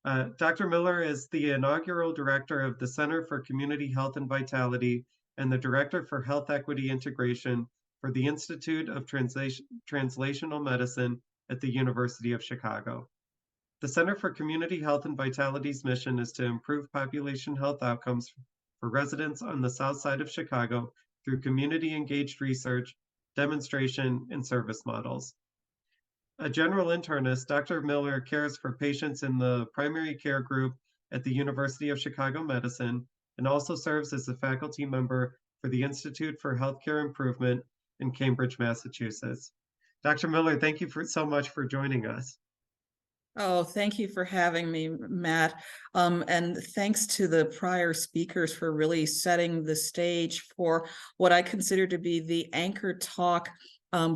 Dr. Miller is the inaugural director of the Center for Community Health and Vitality and the director for Health Equity Integration for the Institute of Translational Medicine at the University of Chicago. The Center for Community Health and Vitality's mission is to improve population health outcomes for residents on the south side of Chicago through community-engaged research, demonstration, and service models. A general internist, Dr. Miller cares for patients in the primary care group at the University of Chicago Medicine and also serves as a faculty member for the Institute for Healthcare Improvement in Cambridge, Massachusetts. Dr. Miller, thank you so much for joining us. Oh, thank you for having me, Matt. And thanks to the prior speakers for really setting the stage for what I consider to be the anchor talk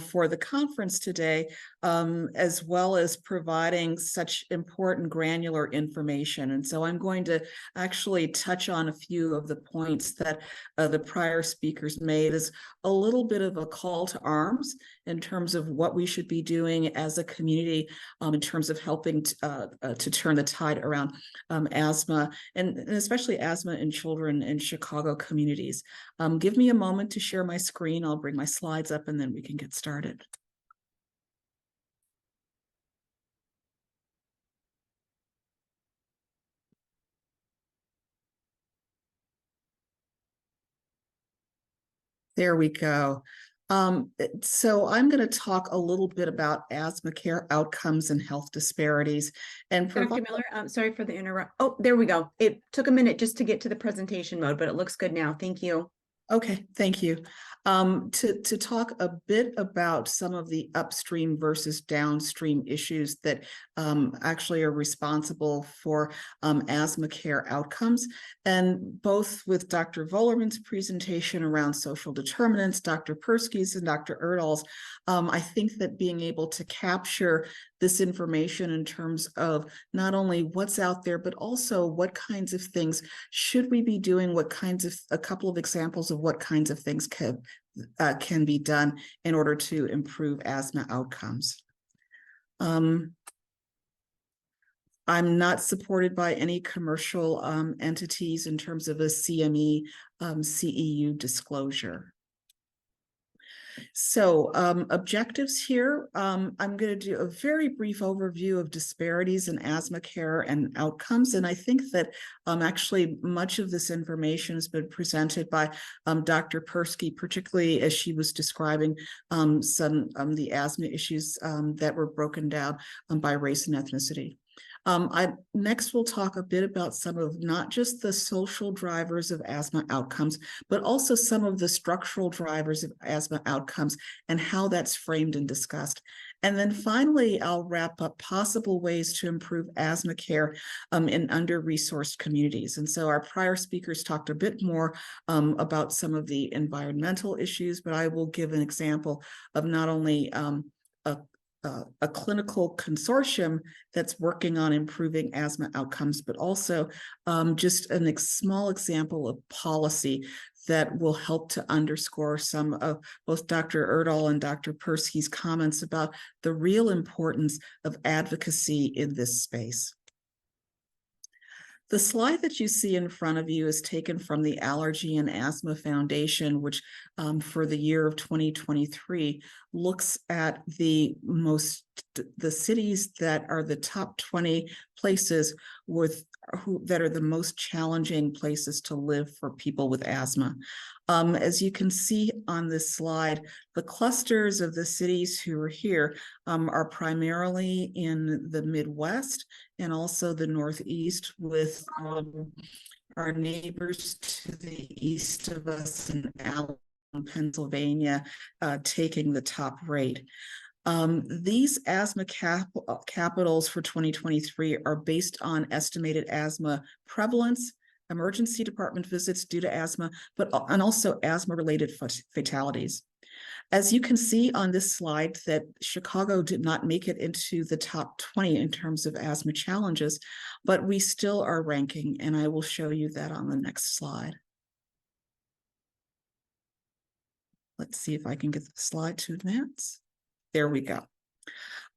for the conference today, as well as providing such important granular information. And so I'm going to actually touch on a few of the points that the prior speakers made as a little bit of a call to arms in terms of what we should be doing as a community in terms of helping to turn the tide around asthma, and especially asthma in children in Chicago communities. Give me a moment to share my screen. I'll bring my slides up and then we can get started. There we go. So I'm going to talk a little bit about asthma care outcomes and health disparities. And Dr. Miller, I'm sorry for the interrupt. Oh, there we go. It took a minute just to get to the presentation mode, but it looks good now. Thank you. Okay, thank you. To talk a bit about some of the upstream versus downstream issues that actually are responsible for asthma care outcomes, and both with Dr. Vollerman's presentation around social determinants, Dr. Persky's and Dr. Erdahl's, I think that being able to capture this information in terms of not only what's out there, but also what kinds of things should we be doing, what kinds of, a couple of examples of what kinds of things can be done in order to improve asthma outcomes. I'm not supported by any commercial entities in terms of a CME CEU disclosure. So objectives here, I'm going to do a very brief overview of disparities in asthma care and outcomes. And I think that actually much of this information has been presented by Dr. Persky, particularly as she was describing some the asthma issues that were broken down by race and ethnicity. I next will talk a bit about some of not just the social drivers of asthma outcomes, but also some of the structural drivers of asthma outcomes and how that's framed and discussed. And then finally, I'll wrap up possible ways to improve asthma care in under-resourced communities. And so our prior speakers talked a bit more about some of the environmental issues, but I will give an example of not only a clinical consortium that's working on improving asthma outcomes, but also just a small example of policy that will help to underscore some of both Dr. Erdahl and Dr. Persky's comments about the real importance of advocacy in this space. The slide that you see in front of you is taken from the Allergy and Asthma Foundation, which for the year of 2023 looks at the cities that are the top 20 places that are the most challenging places to live for people with asthma. As you can see on this slide, the clusters of the cities who are here are primarily in the Midwest and also the Northeast, with our neighbors to the east of us in Alabama, Pennsylvania, taking the top rate. These asthma capitals for 2023 are based on estimated asthma prevalence, emergency department visits due to asthma, and also asthma-related fatalities. As you can see on this slide, that Chicago did not make it into the top 20 in terms of asthma challenges, but we still are ranking, and I will show you that on the next slide. Let's see if I can get the slide to advance. There we go.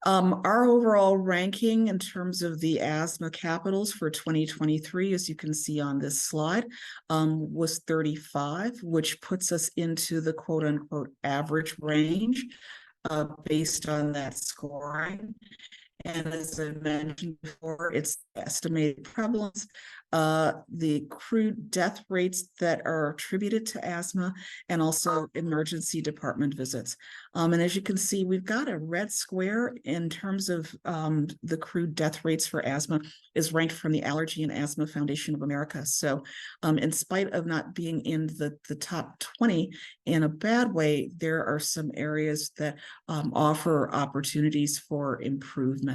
Our overall ranking in terms of the asthma capitals for 2023, as you can see on this slide, was 35, which puts us into the quote unquote average range based on that scoring. And as I mentioned before, it's estimated prevalence, the crude death rates that are attributed to asthma, and also emergency department visits. And as you can see, we've got a red square in terms of the crude death rates for asthma is ranked from the Allergy and Asthma Foundation of America. So in spite of not being in the top 20 in a bad way, there are some areas that offer opportunities for improvement.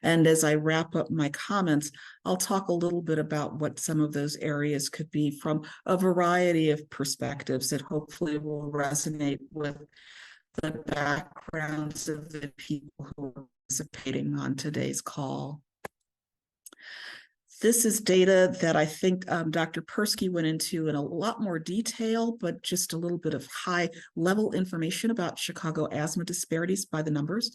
And as I wrap up my comments, I'll talk a little bit about what some of those areas could be from a variety of perspectives that hopefully will resonate with the backgrounds of the people who are participating on today's call. This is data that I think Dr. Persky went into in a lot more detail, but just a little bit of high level information about Chicago asthma disparities by the numbers.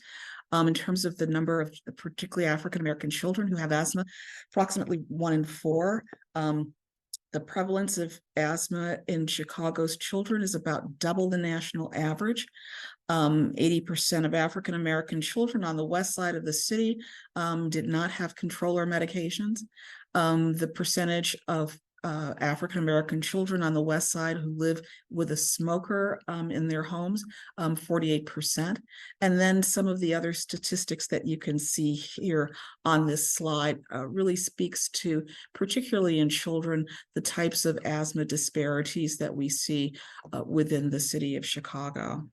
In terms of the number of particularly African-American children who have asthma, approximately 1 in 4. The prevalence of asthma in Chicago's children is about double the national average. 80% of African-American children on the west side of the city did not have controller medications. The percentage of African-American children on the west side who live with a smoker in their homes, 48%. And then some of the other statistics that you can see here on this slide really speaks to, particularly in children, the types of asthma disparities that we see within the city of Chicago.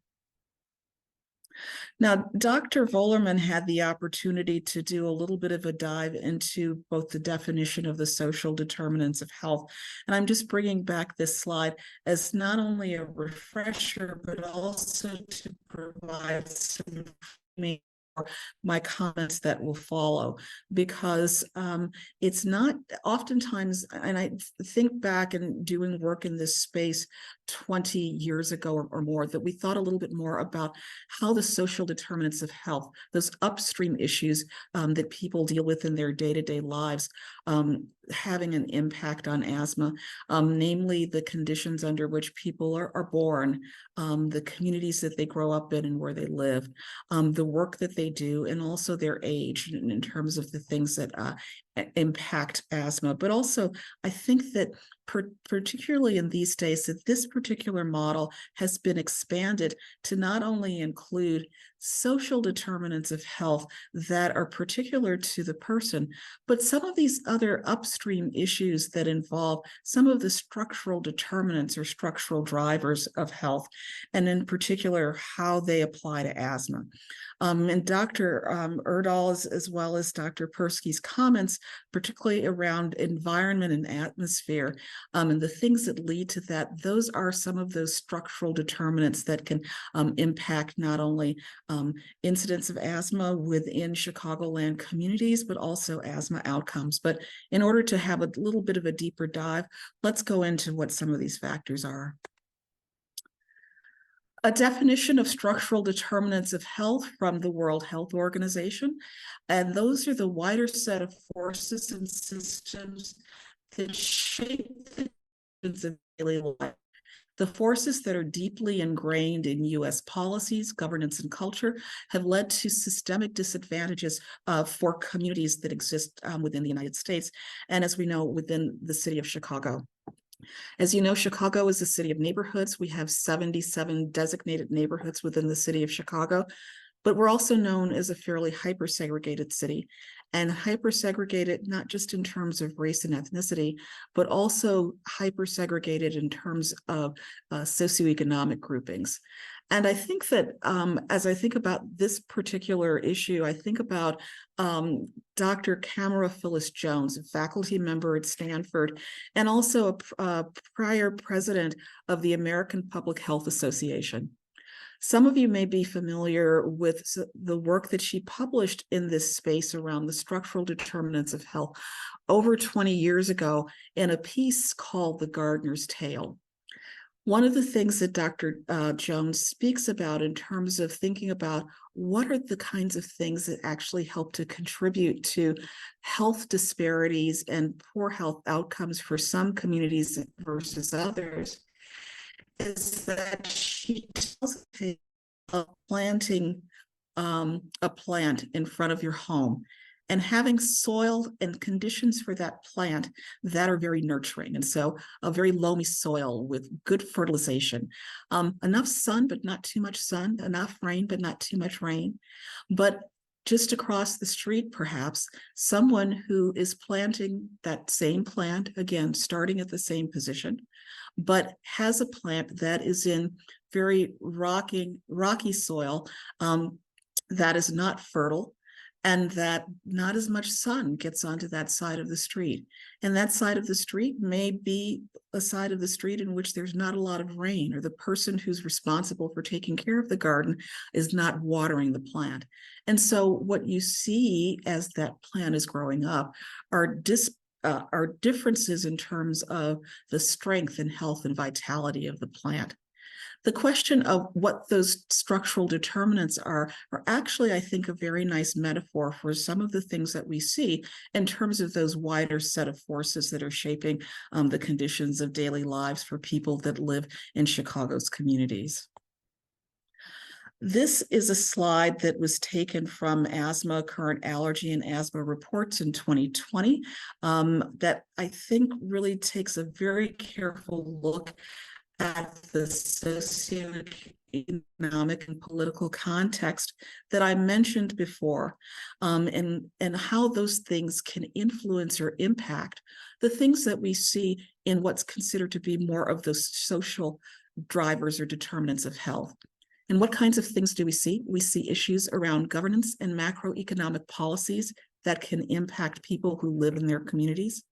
Now, Dr. Volerman had the opportunity to do a little bit of a dive into both the definition of the social determinants of health. And I'm just bringing back this slide as not only a refresher, but also to provide some my comments that will follow, because it's not oftentimes, and I think back and doing work in this space 20 years ago or more, that we thought a little bit more about how the social determinants of health, those upstream issues that people deal with in their day-to-day lives, having an impact on asthma, namely the conditions under which people are born, the communities that they grow up in and where they live, the work that they do, and also their age in terms of the things that impact asthma. But also, I think that particularly in these days, that this particular model has been expanded to not only include social determinants of health that are particular to the person, but some of these other upstream issues that involve some of the structural determinants or structural drivers of health, and in particular, how they apply to asthma. And Dr. Erdahl's, as well as Dr. Persky's comments, particularly around environment and atmosphere, and the things that lead to that, those are some of those structural determinants that can impact not only incidence of asthma within Chicagoland communities, but also asthma outcomes. But in order to have a little bit of a deeper dive, let's go into what some of these factors are. A definition of structural determinants of health from the World Health Organization. And those are the wider set of forces and systems that shape the conditions of daily life. The forces that are deeply ingrained in U.S. policies, governance, and culture have led to systemic disadvantages for communities that exist within the United States, and as we know, within the city of Chicago. As you know, Chicago is a city of neighborhoods. We have 77 designated neighborhoods within the city of Chicago, but we're also known as a fairly hyper-segregated city, and hyper-segregated not just in terms of race and ethnicity, but also hyper-segregated in terms of socioeconomic groupings. And I think that as I think about this particular issue, I think about Dr. Camara Phyllis Jones, a faculty member at Stanford, and also a prior president of the American Public Health Association. Some of you may be familiar with the work that she published in this space around the structural determinants of health over 20 years ago in a piece called The Gardener's Tale. One of the things that Dr. Jones speaks about in terms of thinking about what are the kinds of things that actually help to contribute to health disparities and poor health outcomes for some communities versus others, is that she tells of planting a plant in front of your home and having soil and conditions for that plant that are very nurturing. And so a very loamy soil with good fertilization, enough sun, but not too much sun, enough rain, but not too much rain. But just across the street, perhaps, someone who is planting that same plant, again, starting at the same position, but has a plant that is in very rocky soil that is not fertile, and that not as much sun gets onto that side of the street. And that side of the street may be a side of the street in which there's not a lot of rain, or the person who's responsible for taking care of the garden is not watering the plant. And so what you see as that plant is growing up are differences in terms of the strength and health and vitality of the plant. The question of what those structural determinants are actually, I think, a very nice metaphor for some of the things that we see in terms of those wider set of forces that are shaping the conditions of daily lives for people that live in Chicago's communities. This is a slide that was taken from Asthma, Current Allergy and Asthma Reports in 2020 that I think really takes a very careful look at the socioeconomic and political context that I mentioned before, and how those things can influence or impact the things that we see in what's considered to be more of those social drivers or determinants of health. And what kinds of things do we see? We see issues around governance and macroeconomic policies that can impact people who live in their communities.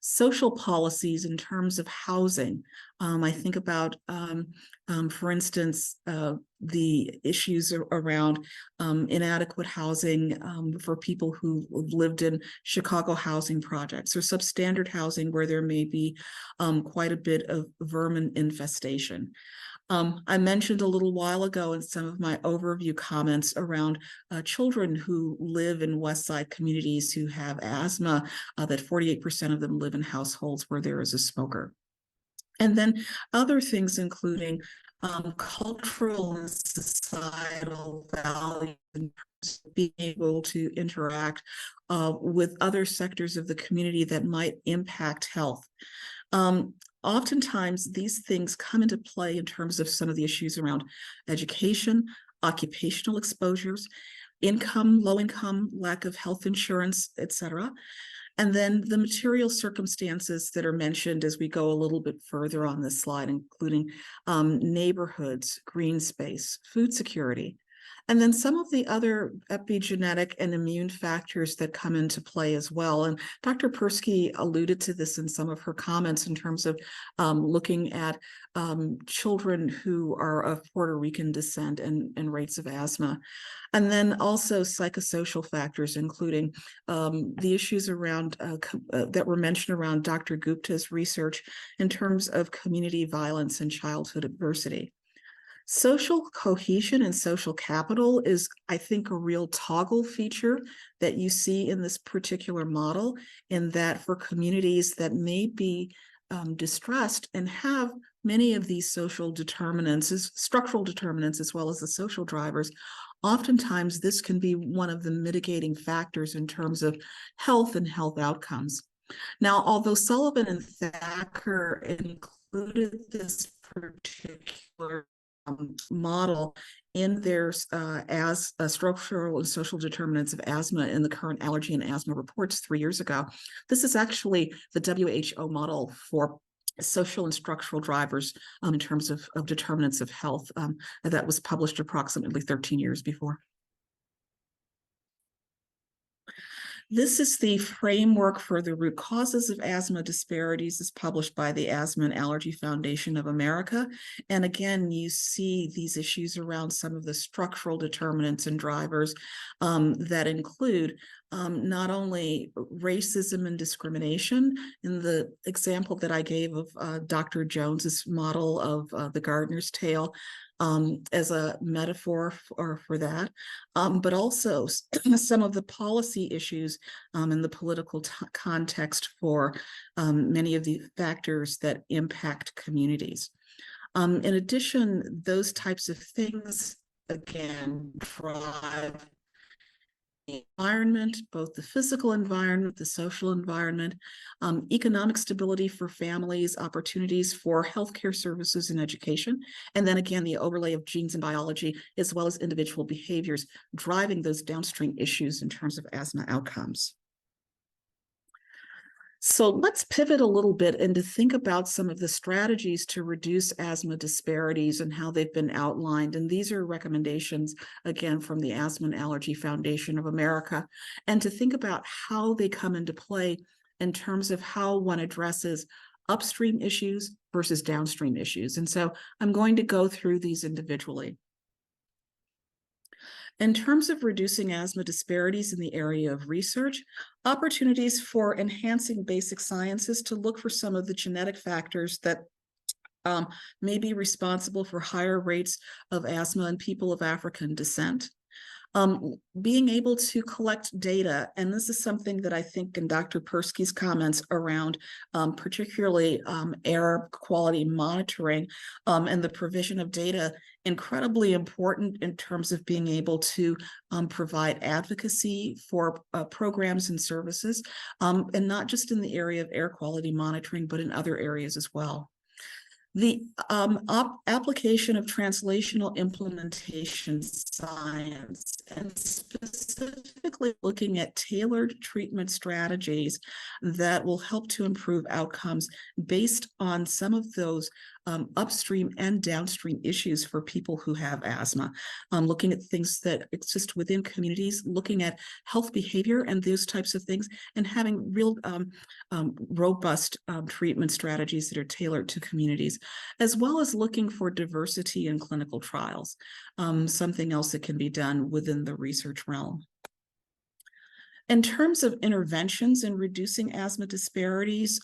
Social policies in terms of housing. I think about, for instance, the issues around inadequate housing for people who lived in Chicago housing projects, or substandard housing where there may be quite a bit of vermin infestation. I mentioned a little while ago in some of my overview comments around children who live in West Side communities who have asthma, that 48% of them live in households where there is a smoker. And then other things including cultural and societal values, and being able to interact with other sectors of the community that might impact health. Oftentimes, these things come into play in terms of some of the issues around education, occupational exposures, income, low income, lack of health insurance, et cetera. And then the material circumstances that are mentioned as we go a little bit further on this slide, including neighborhoods, green space, food security, and then some of the other epigenetic and immune factors that come into play as well. And Dr. Persky alluded to this in some of her comments in terms of looking at children who are of Puerto Rican descent and rates of asthma. And then also psychosocial factors, including the issues around that were mentioned around Dr. Gupta's research in terms of community violence and childhood adversity. Social cohesion and social capital is, I think, a real toggle feature that you see in this particular model, in that for communities that may be distressed and have many of these social determinants, structural determinants, as well as the social drivers, oftentimes this can be one of the mitigating factors in terms of health and health outcomes. Now, although Sullivan and Thacker included this particular model in their as structural and social determinants of asthma in the Current Allergy and Asthma Reports 3 years ago, this is actually the WHO model for social and structural drivers in terms of determinants of health that was published approximately 13 years before. This is the framework for the root causes of asthma disparities, is published by the Asthma and Allergy Foundation of America. And again, you see these issues around some of the structural determinants and drivers that include not only racism and discrimination in the example that I gave of Dr. Jones's model of the gardener's tale as a metaphor for that, but also some of the policy issues in the political context for many of the factors that impact communities. In addition, those types of things, again, drive the environment, both the physical environment, the social environment, economic stability for families, opportunities for healthcare services and education, and then again, the overlay of genes and biology, as well as individual behaviors, driving those downstream issues in terms of asthma outcomes. So let's pivot a little bit and to think about some of the strategies to reduce asthma disparities and how they've been outlined. And these are recommendations, again, from the Asthma and Allergy Foundation of America, and to think about how they come into play in terms of how one addresses upstream issues versus downstream issues. And so I'm going to go through these individually. In terms of reducing asthma disparities in the area of research, opportunities for enhancing basic sciences to look for some of the genetic factors that may be responsible for higher rates of asthma in people of African descent. Being able to collect data, and this is something that I think in Dr. Persky's comments around particularly air quality monitoring and the provision of data, incredibly important in terms of being able to provide advocacy for programs and services, and not just in the area of air quality monitoring, but in other areas as well. The application of translational implementation science, and specifically looking at tailored treatment strategies that will help to improve outcomes based on some of those upstream and downstream issues for people who have asthma, looking at things that exist within communities, looking at health behavior and those types of things, and having real robust treatment strategies that are tailored to communities, as well as looking for diversity in clinical trials, something else that can be done within the research realm. In terms of interventions in reducing asthma disparities,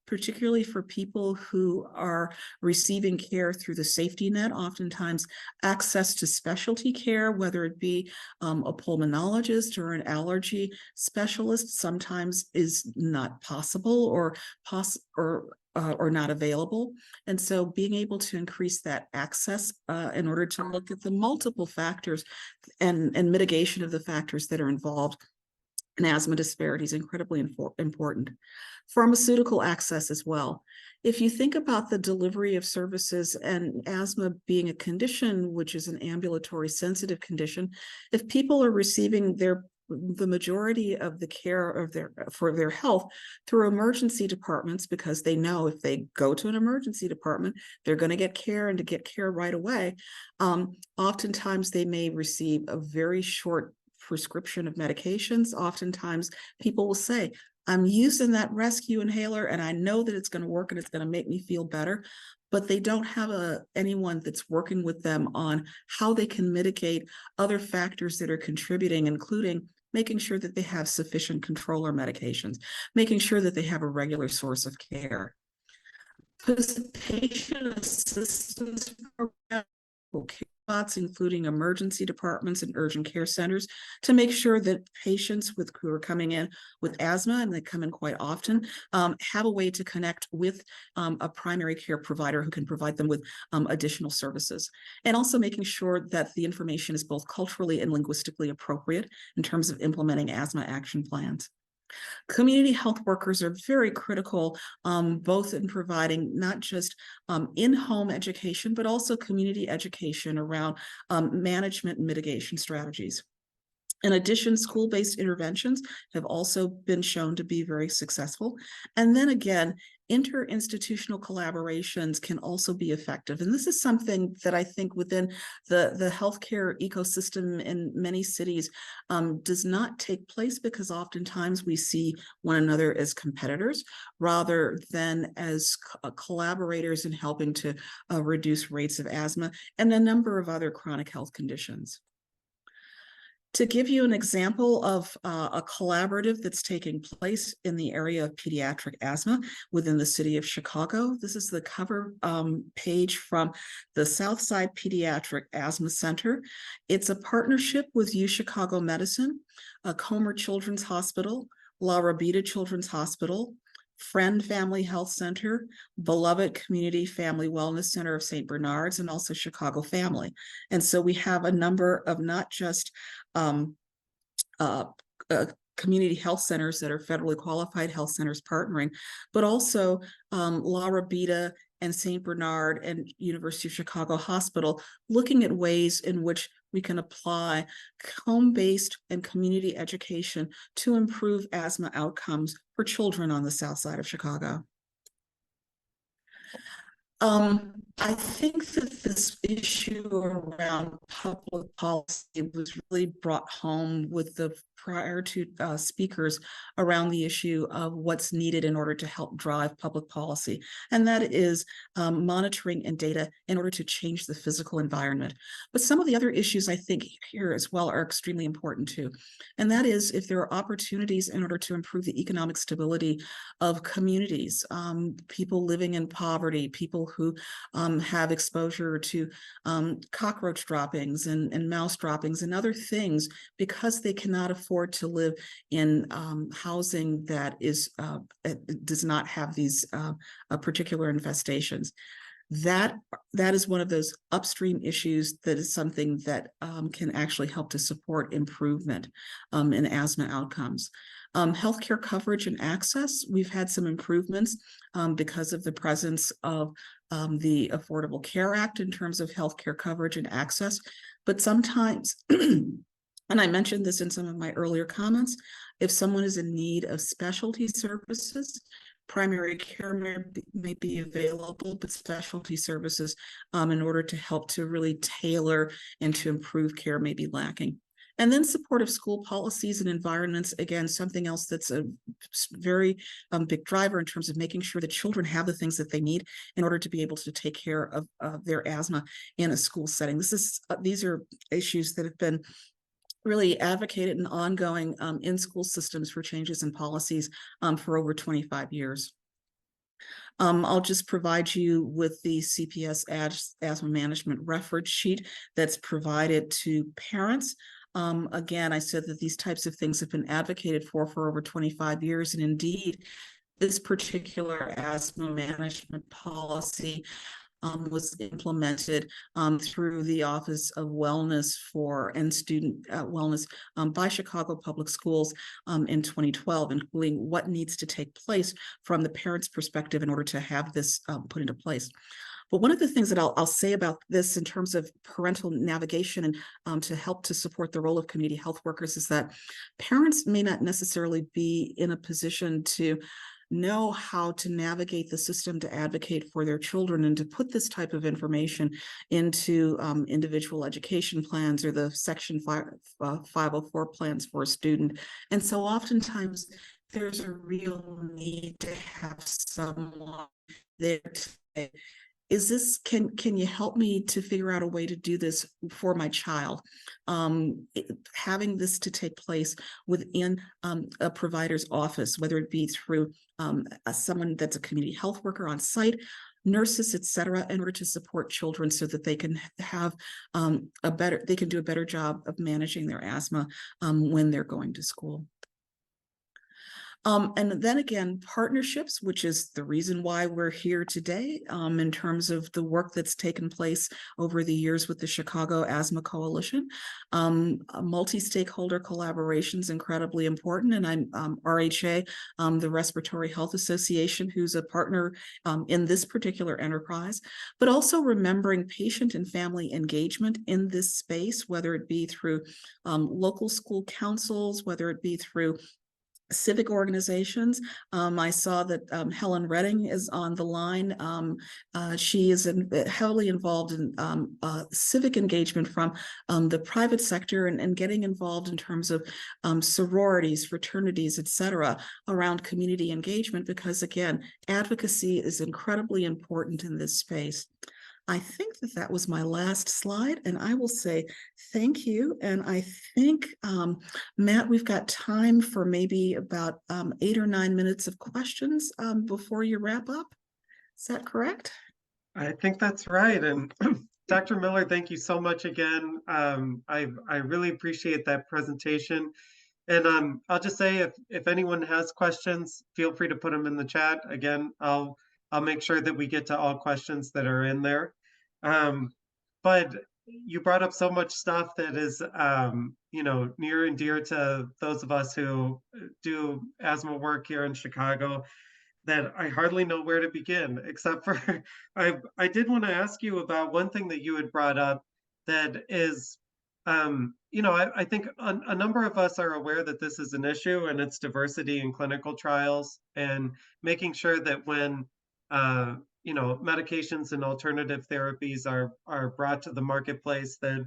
particularly for people who are receiving care through the safety net, oftentimes access to specialty care, whether it be a pulmonologist or an allergy specialist, sometimes is not possible or not available. And so being able to increase that access in order to look at the multiple factors and mitigation of the factors that are involved in asthma disparity is incredibly important. Pharmaceutical access as well. If you think about the delivery of services and asthma being a condition, which is an ambulatory sensitive condition, if people are receiving the majority of the care for their health through emergency departments, because they know if they go to an emergency department, they're going to get care and to get care right away. Oftentimes they may receive a very short prescription of medications. Oftentimes people will say, I'm using that rescue inhaler and I know that it's going to work and it's going to make me feel better, but they don't have anyone that's working with them on how they can mitigate other factors that are contributing, including making sure that they have sufficient controller medications, making sure that they have a regular source of care. Patient assistance programs, including emergency departments and urgent care centers, to make sure that patients who are coming in with asthma, and they come in quite often, have a way to connect with a primary care provider who can provide them with additional services. And also making sure that the information is both culturally and linguistically appropriate in terms of implementing asthma action plans. Community health workers are very critical, both in providing not just in-home education, but also community education around management and mitigation strategies. In addition, school-based interventions have also been shown to be very successful. And then again, interinstitutional collaborations can also be effective. And this is something that I think within the healthcare ecosystem in many cities does not take place, because oftentimes we see one another as competitors rather than as collaborators in helping to reduce rates of asthma and a number of other chronic health conditions. To give you an example of a collaborative that's taking place in the area of pediatric asthma within the city of Chicago, this is the cover page from the Southside Pediatric Asthma Center. It's a partnership with UChicago Medicine, Comer Children's Hospital, La Rabida Children's Hospital, Friend Family Health Center, Beloved Community Family Wellness Center of St. Bernard's, and also Chicago Family. And so we have a number of not just community health centers that are federally qualified health centers partnering, but also La Rabida and St. Bernard and University of Chicago Hospital, looking at ways in which we can apply home-based and community education to improve asthma outcomes for children on the south side of Chicago. I think that this issue around public policy was really brought home with the prior two speakers around the issue of what's needed in order to help drive public policy. And that is monitoring and data in order to change the physical environment. But some of the other issues I think here as well are extremely important too. And that is if there are opportunities in order to improve the economic stability of communities, people living in poverty, people who have exposure to cockroach droppings and mouse droppings and other things because they cannot afford to live in housing that is does not have these particular infestations. That is one of those upstream issues that is something that can actually help to support improvement in asthma outcomes. Healthcare coverage and access, we've had some improvements because of the presence of the Affordable Care Act in terms of healthcare coverage and access, but sometimes, and I mentioned this in some of my earlier comments, if someone is in need of specialty services, primary care may be available, but specialty services in order to help to really tailor and to improve care may be lacking. And then supportive school policies and environments, again, something else that's a very big driver in terms of making sure that children have the things that they need in order to be able to take care of their asthma in a school setting. These are issues that have been really advocated and ongoing in school systems for changes in policies for over 25 years. I'll just provide you with the CPS asthma management reference sheet that's provided to parents. Again, I said that these types of things have been advocated for over 25 years, and indeed, this particular asthma management policy was implemented through the Office of Wellness and Student Wellness by Chicago Public Schools in 2012, including what needs to take place from the parents' perspective in order to have this put into place. But one of the things that I'll say about this in terms of parental navigation and to help to support the role of community health workers is that parents may not necessarily be in a position to know how to navigate the system to advocate for their children and to put this type of information into individual education plans or the Section 504 plans for a student. And so oftentimes there's a real need to have someone there to say, can you help me to figure out a way to do this for my child? Having this to take place within a provider's office, whether it be through someone that's a community health worker on site, nurses, et cetera, in order to support children so that they can have they can do a better job of managing their asthma when they're going to school. And then again, partnerships, which is the reason why we're here today in terms of the work that's taken place over the years with the Chicago Asthma Coalition. Multi-stakeholder collaboration is incredibly important, and I'm RHA, the Respiratory Health Association, who's a partner in this particular enterprise, but also remembering patient and family engagement in this space, whether it be through local school councils, whether it be through civic organizations. I saw that Helen Redding is on the line. She is heavily involved in civic engagement from the private sector and getting involved in terms of sororities, fraternities, et cetera, around community engagement, because again, advocacy is incredibly important in this space. I think that that was my last slide, and I will say thank you. And I think, Matt, we've got time for maybe about 8 or 9 minutes of questions before you wrap up. Is that correct? I think that's right. And Dr. Miller, thank you so much again. I really appreciate that presentation. And I'll just say if anyone has questions, feel free to put them in the chat. Again, I'll make sure that we get to all questions that are in there. But you brought up so much stuff that is near and dear to those of us who do asthma work here in Chicago, that I hardly know where to begin, except for I did want to ask you about one thing that you had brought up that is, I think a number of us are aware that this is an issue, and it's diversity in clinical trials and making sure that when, medications and alternative therapies are brought to the marketplace, that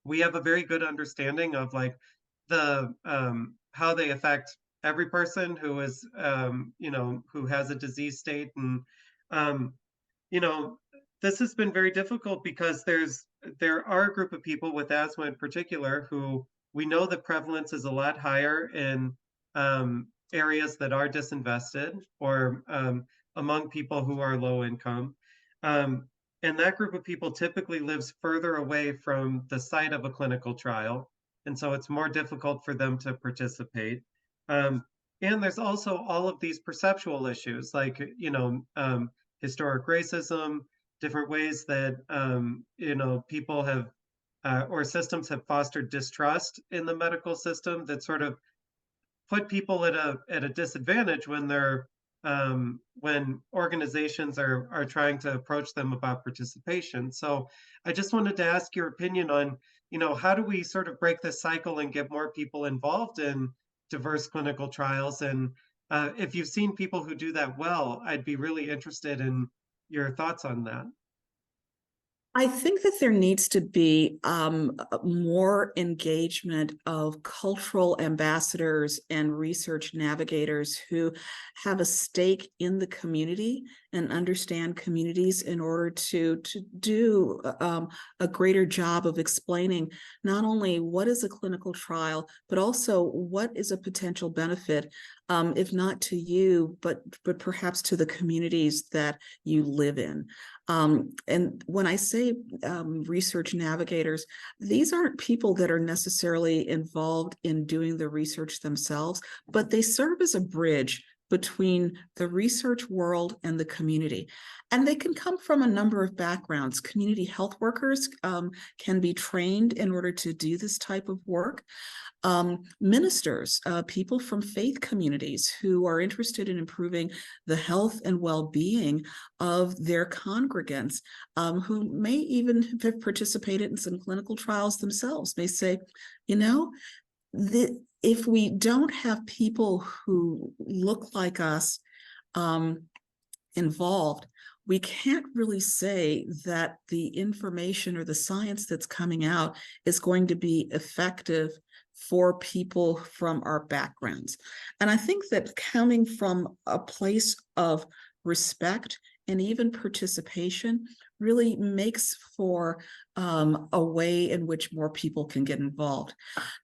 we have a very good understanding of like the how they affect every person who is who has a disease state. And um, you know this has been very difficult because there are a group of people with asthma in particular who we know the prevalence is a lot higher in areas that are disinvested or among people who are low income. um, and that group of people typically lives further away from the site of a clinical trial, and so it's more difficult for them to participate. Um, and there's also all of these perceptual issues, like historic racism, different ways that people have or systems have fostered distrust in the medical system that sort of put people at a disadvantage when they're when organizations are trying to approach them about participation. So I just wanted to ask your opinion on, how do we sort of break this cycle and get more people involved in diverse clinical trials? And if you've seen people who do that well, I'd be really interested in your thoughts on that. I think that there needs to be more engagement of cultural ambassadors and research navigators who have a stake in the community and understand communities in order to do a greater job of explaining not only what is a clinical trial, but also what is a potential benefit, if not to you, but perhaps to the communities that you live in. And when I say research navigators, these aren't people that are necessarily involved in doing the research themselves, but they serve as a bridge between the research world and the community. And they can come from a number of backgrounds. Community health workers can be trained in order to do this type of work. Ministers, people from faith communities who are interested in improving the health and well-being of their congregants, who may even have participated in some clinical trials themselves, may say, if we don't have people who look like us involved, we can't really say that the information or the science that's coming out is going to be effective for people from our backgrounds. And I think that coming from a place of respect and even participation really makes for a way in which more people can get involved.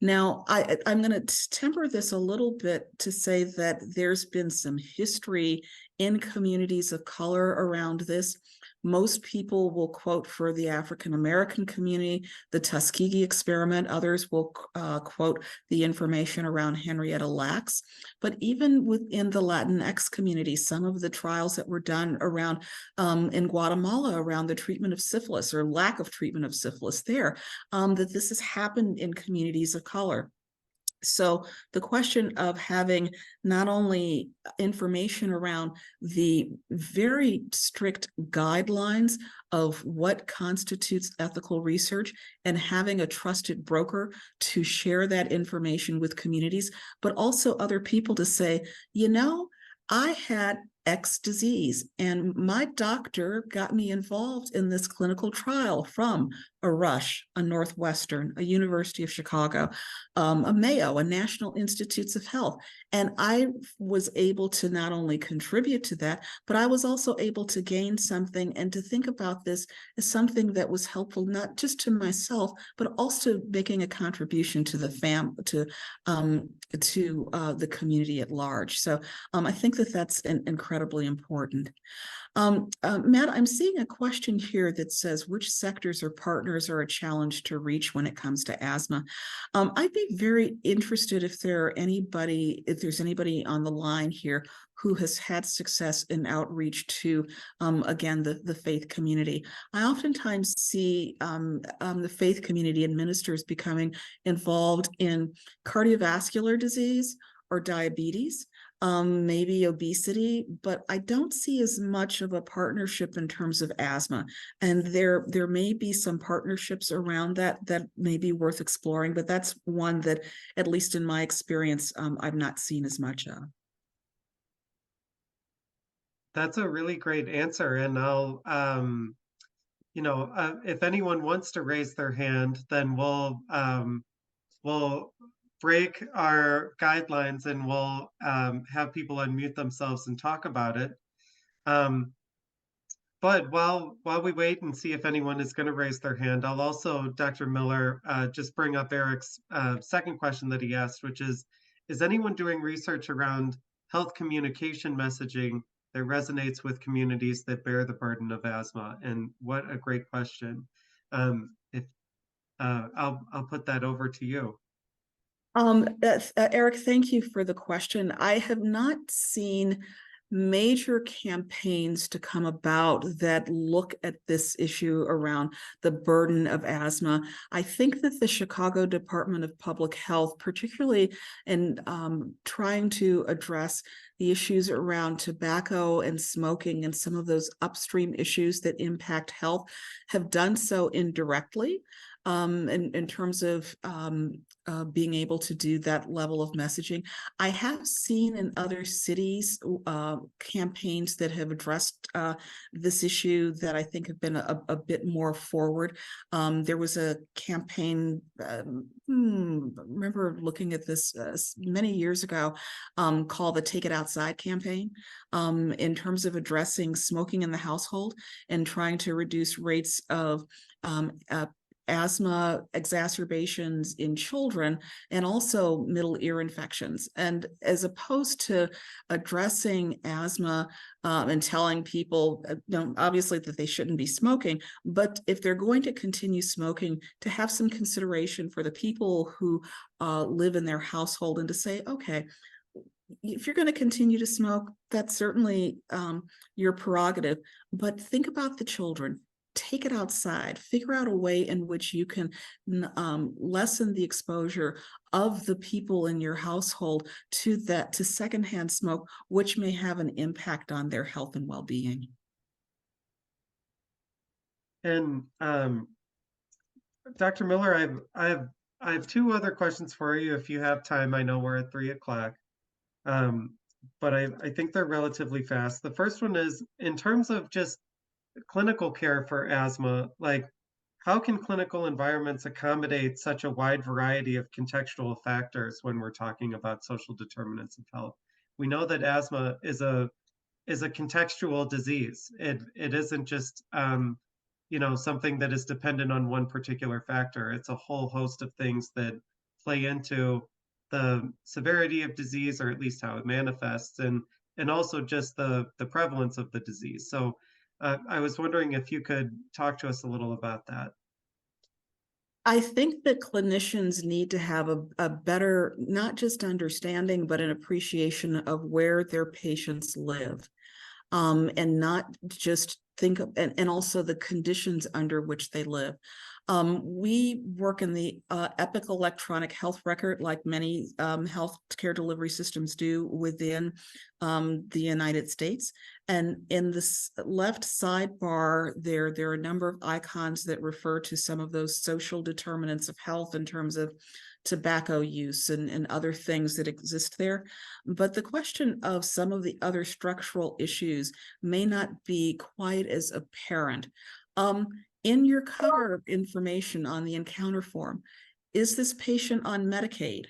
Now, I'm going to temper this a little bit to say that there's been some history in communities of color around this. Most people will quote for the African American community, the Tuskegee experiment. Others will quote the information around Henrietta Lacks. But even within the Latinx community, some of the trials that were done around in Guatemala around the treatment of syphilis or lack of treatment of syphilis there, that this has happened in communities of color. So the question of having not only information around the very strict guidelines of what constitutes ethical research and having a trusted broker to share that information with communities, but also other people to say, I had X disease. And my doctor got me involved in this clinical trial from a Rush, a Northwestern, a University of Chicago, a Mayo, a National Institutes of Health. And I was able to not only contribute to that, but I was also able to gain something and to think about this as something that was helpful, not just to myself, but also making a contribution to the the community at large. So I think that that's incredibly important. Matt, I'm seeing a question here that says, which sectors or partners are a challenge to reach when it comes to asthma? I'd be very interested if there's anybody on the line here who has had success in outreach to, again, the faith community. I oftentimes see the faith community and ministers becoming involved in cardiovascular disease or diabetes, maybe obesity, but I don't see as much of a partnership in terms of asthma. And there may be some partnerships around that may be worth exploring, but that's one that, at least in my experience, I've not seen as much of. That's a really great answer, and I'll, if anyone wants to raise their hand, then we'll break our guidelines and we'll have people unmute themselves and talk about it. But while we wait and see if anyone is going to raise their hand, I'll also, Dr. Miller, just bring up Eric's second question that he asked, which is anyone doing research around health communication messaging that resonates with communities that bear the burden of asthma? And what a great question. If I'll put that over to you. Eric, thank you for the question. I have not seen major campaigns to come about that look at this issue around the burden of asthma. I think that the Chicago Department of Public Health, particularly in trying to address the issues around tobacco and smoking and some of those upstream issues that impact health, have done so indirectly. In terms of being able to do that level of messaging. I have seen in other cities campaigns that have addressed this issue that I think have been a bit more forward. There was a campaign, remember looking at this many years ago, called the Take It Outside campaign, in terms of addressing smoking in the household and trying to reduce rates of asthma exacerbations in children, and also middle ear infections. And as opposed to addressing asthma and telling people, obviously that they shouldn't be smoking, but if they're going to continue smoking, to have some consideration for the people who live in their household, and to say, okay, if you're going to continue to smoke, that's certainly your prerogative, but think about the children. Take it outside, figure out a way in which you can lessen the exposure of the people in your household to secondhand smoke, which may have an impact on their health and well-being. And Dr. Miller, I have two other questions for you if you have time. I know we're at 3 o'clock, but I think they're relatively fast. The first one is, in terms of just clinical care for asthma, like, how can clinical environments accommodate such a wide variety of contextual factors when we're talking about social determinants of health? We know that asthma is a contextual disease. It isn't just something that is dependent on one particular factor. It's a whole host of things that play into the severity of disease, or at least how it manifests, and also just the prevalence of the disease. So I was wondering if you could talk to us a little about that. I think that clinicians need to have a better, not just understanding, but an appreciation of where their patients live, and not just think of, and also the conditions under which they live. We work in the Epic electronic health record, like many healthcare delivery systems do within the United States. And in this left sidebar, there are a number of icons that refer to some of those social determinants of health in terms of tobacco use and other things that exist there. But the question of some of the other structural issues may not be quite as apparent. In your cover information on the encounter form, is this patient on Medicaid?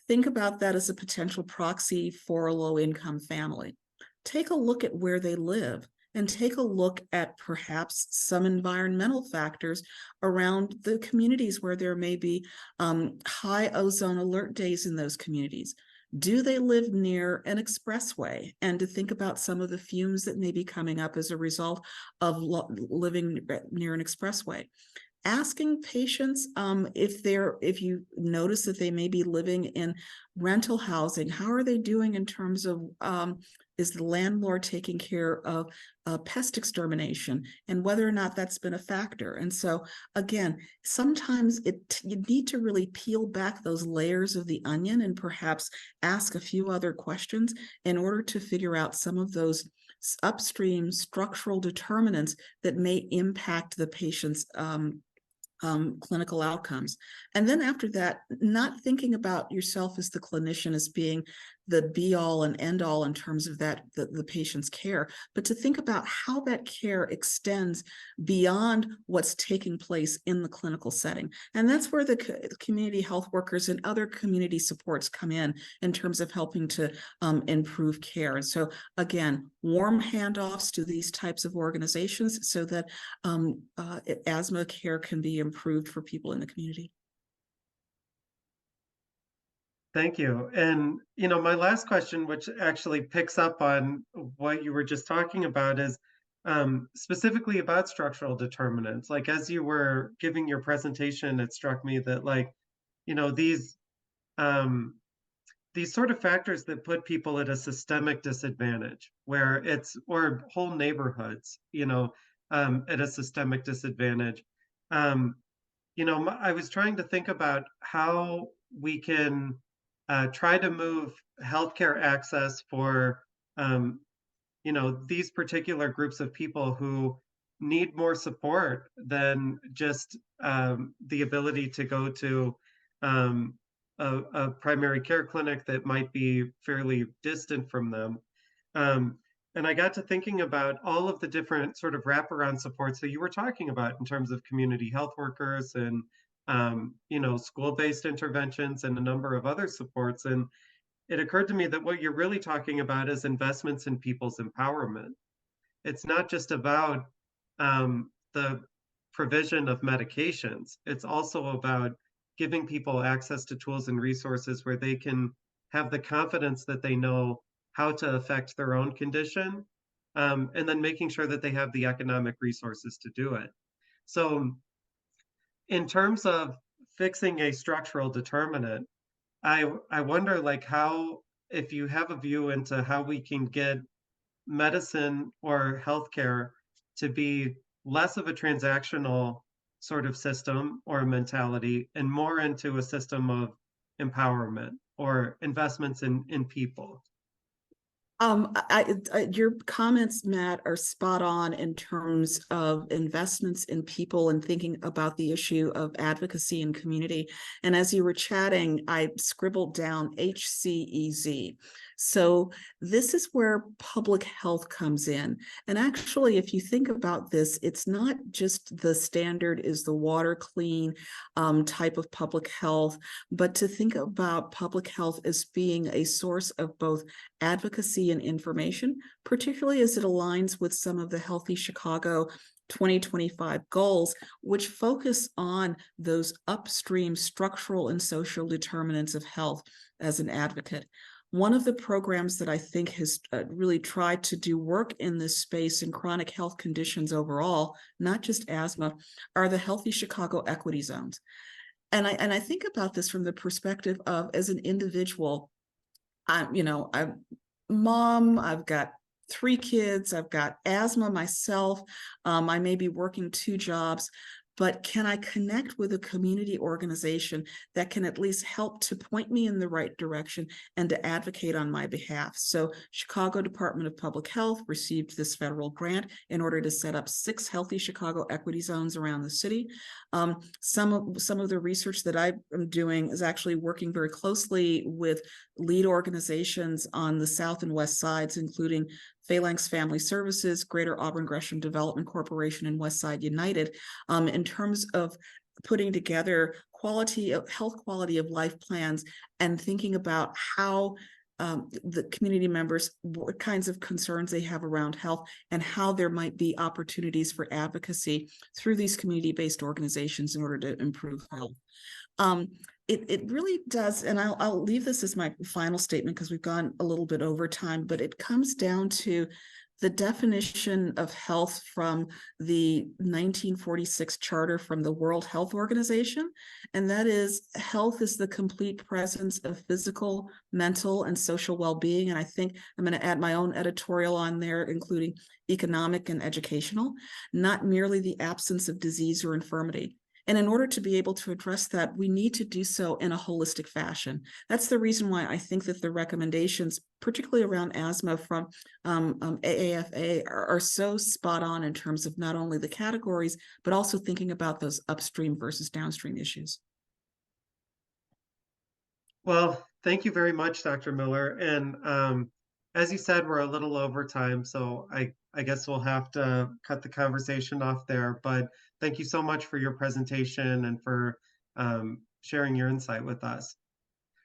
Think about that as a potential proxy for a low-income family. Take a look at where they live and take a look at perhaps some environmental factors around the communities where there may be high ozone alert days in those communities. Do they live near an expressway? And to think about some of the fumes that may be coming up as a result of living near an expressway. Asking patients if you notice that they may be living in rental housing, how are they doing in terms of is the landlord taking care of pest extermination, and whether or not that's been a factor. And so again, sometimes you need to really peel back those layers of the onion and perhaps ask a few other questions in order to figure out some of those upstream structural determinants that may impact the patient's clinical outcomes. And then after that, not thinking about yourself as the clinician as being the be all and end all in terms of that the patient's care, but to think about how that care extends beyond what's taking place in the clinical setting. And that's where the community health workers and other community supports come in terms of helping to improve care. And so again, warm handoffs to these types of organizations so that asthma care can be improved for people in the community. Thank you. And, my last question, which actually picks up on what you were just talking about, is specifically about structural determinants. Like, as you were giving your presentation, it struck me that, like, these sort of factors that put people at a systemic disadvantage, where or whole neighborhoods, at a systemic disadvantage. I was trying to think about how we can try to move healthcare access for, these particular groups of people who need more support than just the ability to go to a primary care clinic that might be fairly distant from them. And I got to thinking about all of the different sort of wraparound supports that you were talking about in terms of community health workers and school-based interventions and a number of other supports. And it occurred to me that what you're really talking about is investments in people's empowerment. It's not just about the provision of medications. It's also about giving people access to tools and resources where they can have the confidence that they know how to affect their own condition, and then making sure that they have the economic resources to do it. So in terms of fixing a structural determinant, I wonder, like, how, if you have a view into how we can get medicine or healthcare to be less of a transactional sort of system or mentality and more into a system of empowerment or investments in people. Your comments, Matt, are spot on in terms of investments in people and thinking about the issue of advocacy and community. And as you were chatting, I scribbled down HCEZ. So this is where public health comes in. And actually, if you think about this, it's not just the standard is the water clean type of public health, but to think about public health as being a source of both advocacy and information, particularly as it aligns with some of the Healthy Chicago 2025 goals, which focus on those upstream structural and social determinants of health as an advocate. One of the programs that I think has really tried to do work in this space in chronic health conditions overall, not just asthma, are the Healthy Chicago Equity Zones. And I think about this from the perspective of, as an individual, I'm mom, I've got 3 kids, I've got asthma myself, I may be working 2 jobs. but can I connect with a community organization that can at least help to point me in the right direction and to advocate on my behalf? So Chicago Department of Public Health received this federal grant in order to set up 6 healthy Chicago equity zones around the city. Some of the research that I am doing is actually working very closely with lead organizations on the south and west sides, including Phalanx Family Services, Greater Auburn Gresham Development Corporation, and Westside United, in terms of putting together health quality of life plans and thinking about how the community members, what kinds of concerns they have around health, and how there might be opportunities for advocacy through these community-based organizations in order to improve health. It really does, and I'll leave this as my final statement because we've gone a little bit over time, but it comes down to the definition of health from the 1946 charter from the World Health Organization, and that is health is the complete presence of physical, mental, and social well-being. And I think I'm going to add my own editorial on there, including economic and educational, not merely the absence of disease or infirmity. And in order to be able to address that, we need to do so in a holistic fashion. That's the reason why I think that the recommendations, particularly around asthma from AAFA, are so spot on in terms of not only the categories, but also thinking about those upstream versus downstream issues. Well, thank you very much, Dr. Miller. And as you said, we're a little over time, so I guess we'll have to cut the conversation off there. But thank you so much for your presentation and for sharing your insight with us.